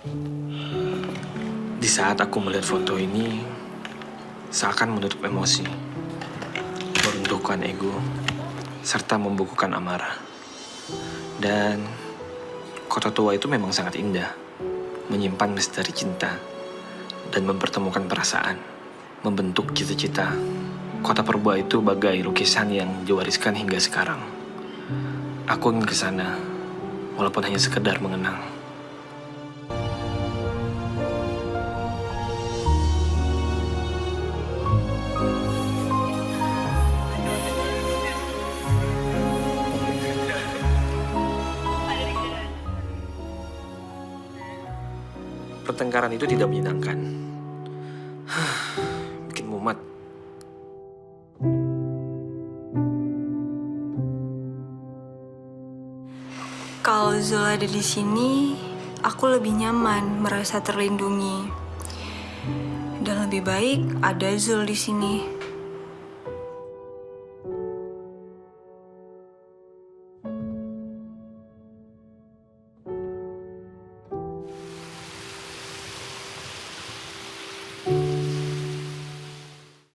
Di saat aku melihat foto ini, seakan menutup emosi, meruntuhkan ego, serta membukukan amarah. Dan kota tua itu memang sangat indah, menyimpan misteri cinta, dan mempertemukan perasaan, membentuk cita-cita. Kota Purba itu bagai lukisan yang diwariskan hingga sekarang. Aku ingin ke sana, walaupun hanya sekedar mengenang. Pertengkaran itu tidak menyenangkan. Bikin mumet. Kalau Zul ada di sini, aku lebih nyaman, merasa terlindungi. Dan lebih baik ada Zul di sini.